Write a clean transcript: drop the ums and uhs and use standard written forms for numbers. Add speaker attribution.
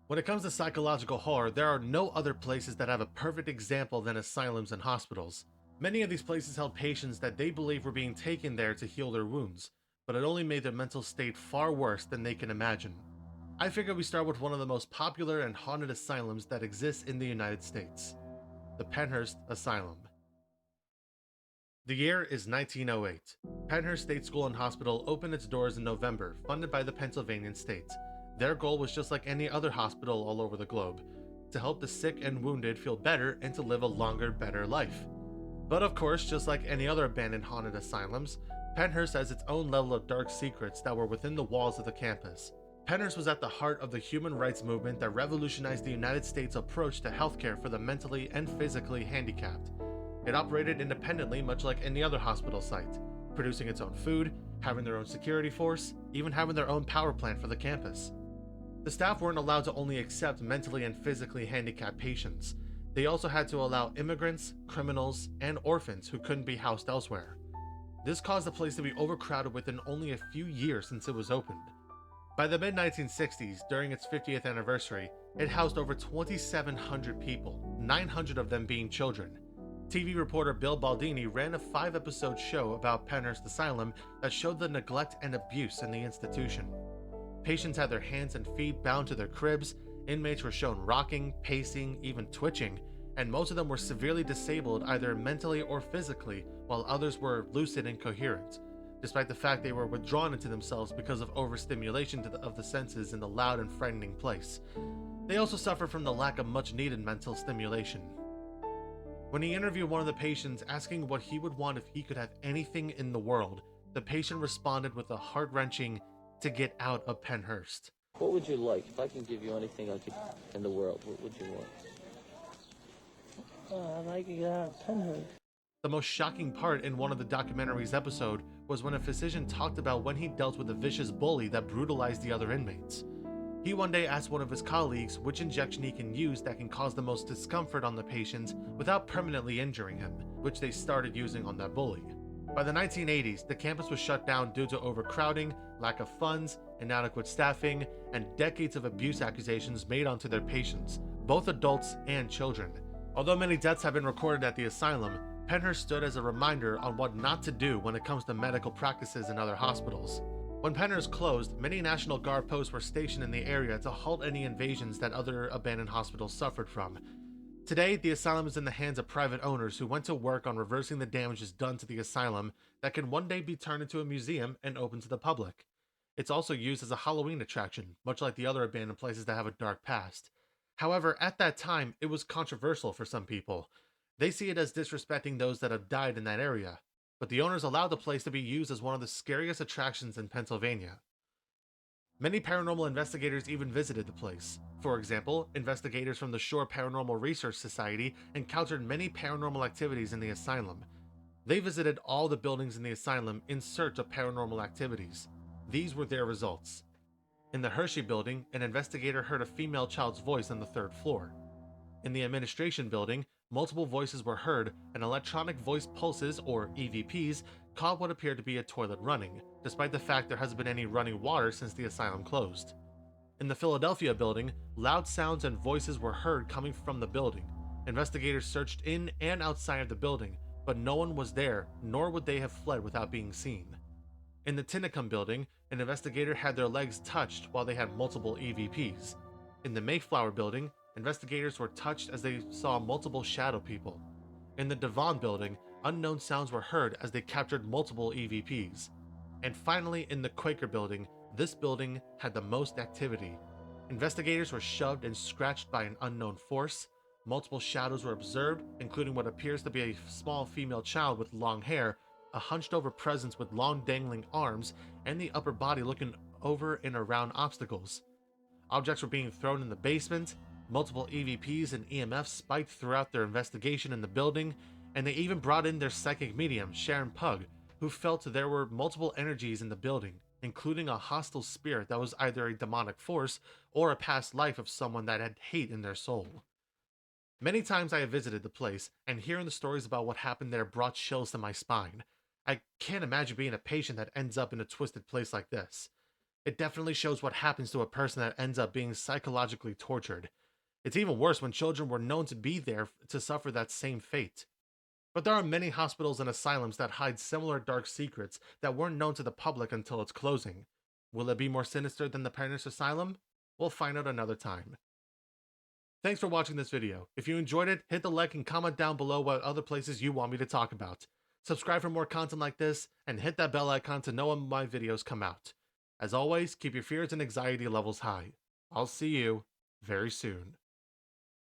Speaker 1: When it comes to psychological horror, there are no other places that have a perfect example than asylums and hospitals. Many of these places held patients that they believed were being taken there to heal their wounds, but it only made their mental state far worse than they can imagine. I figured we start with one of the most popular and haunted asylums that exists in the United States, the Pennhurst Asylum. The year is 1908. Pennhurst State School and Hospital opened its doors in November, funded by the Pennsylvanian state. Their goal was just like any other hospital all over the globe, to help the sick and wounded feel better and to live a longer, better life. But of course, just like any other abandoned haunted asylums, Pennhurst has its own level of dark secrets that were within the walls of the campus. Pennhurst was at the heart of the human rights movement that revolutionized the United States' approach to healthcare for the mentally and physically handicapped. It operated independently, much like any other hospital site, producing its own food, having their own security force, even having their own power plant for the campus. The staff weren't allowed to only accept mentally and physically handicapped patients. They also had to allow immigrants, criminals, and orphans who couldn't be housed elsewhere. This caused the place to be overcrowded within only a few years since it was opened. By the mid-1960s, during its 50th anniversary, it housed over 2,700 people, 900 of them being children. TV reporter Bill Baldini ran a 5-episode show about Pennhurst Asylum that showed the neglect and abuse in the institution. Patients had their hands and feet bound to their cribs, inmates were shown rocking, pacing, even twitching, and most of them were severely disabled either mentally or physically, while others were lucid and coherent, despite the fact they were withdrawn into themselves because of overstimulation of the senses in the loud and frightening place. They also suffered from the lack of much needed mental stimulation. When he interviewed one of the patients asking what he would want if he could have anything in the world, the patient responded with a heart-wrenching, "To get out of Pennhurst."
Speaker 2: What would you like? If I can give you anything I could in the world, what would you want?
Speaker 3: I'd like to get out of Penhurst.
Speaker 1: The most shocking part in one of the documentary's episode was when a physician talked about when he dealt with a vicious bully that brutalized the other inmates. He one day asked one of his colleagues which injection he can use that can cause the most discomfort on the patients without permanently injuring him, which they started using on that bully. By the 1980s, the campus was shut down due to overcrowding, lack of funds, inadequate staffing, and decades of abuse accusations made onto their patients, both adults and children. Although many deaths have been recorded at the asylum, Pennhurst stood as a reminder on what not to do when it comes to medical practices in other hospitals. When Pennhurst closed, many National Guard posts were stationed in the area to halt any invasions that other abandoned hospitals suffered from. Today, the asylum is in the hands of private owners who went to work on reversing the damages done to the asylum that can one day be turned into a museum and open to the public. It's also used as a Halloween attraction, much like the other abandoned places that have a dark past. However, at that time, it was controversial for some people. They see it as disrespecting those that have died in that area, but the owners allowed the place to be used as one of the scariest attractions in Pennsylvania. Many paranormal investigators even visited the place. For example, investigators from the Shore Paranormal Research Society encountered many paranormal activities in the asylum. They visited all the buildings in the asylum in search of paranormal activities. These were their results. In the Hershey building, an investigator heard a female child's voice on the 3rd floor. In the administration building, multiple voices were heard, and electronic voice pulses, or EVPs, caught what appeared to be a toilet running, despite the fact there hasn't been any running water since the asylum closed. In the Philadelphia building, loud sounds and voices were heard coming from the building. Investigators searched in and outside of the building, but no one was there, nor would they have fled without being seen. In the Tinicum building, an investigator had their legs touched while they had multiple EVPs. In the Mayflower building, investigators were touched as they saw multiple shadow people. In the Devon building, unknown sounds were heard as they captured multiple EVPs. And finally, in the Quaker building, this building had the most activity. Investigators were shoved and scratched by an unknown force. Multiple shadows were observed, including what appears to be a small female child with long hair, a hunched over presence with long dangling arms, and the upper body looking over and around obstacles. Objects were being thrown in the basement. Multiple EVPs and EMFs spiked throughout their investigation in the building, and they even brought in their psychic medium, Sharon Pugh, who felt there were multiple energies in the building, including a hostile spirit that was either a demonic force or a past life of someone that had hate in their soul. Many times I have visited the place, and hearing the stories about what happened there brought chills to my spine. I can't imagine being a patient that ends up in a twisted place like this. It definitely shows what happens to a person that ends up being psychologically tortured. It's even worse when children were known to be there to suffer that same fate. But there are many hospitals and asylums that hide similar dark secrets that weren't known to the public until its closing. Will it be more sinister than the Pennhurst Asylum? We'll find out another time. Thanks for watching this video. If you enjoyed it, hit the like and comment down below what other places you want me to talk about. Subscribe for more content like this, and hit that bell icon to know when my videos come out. As always, keep your fears and anxiety levels high. I'll see you very soon.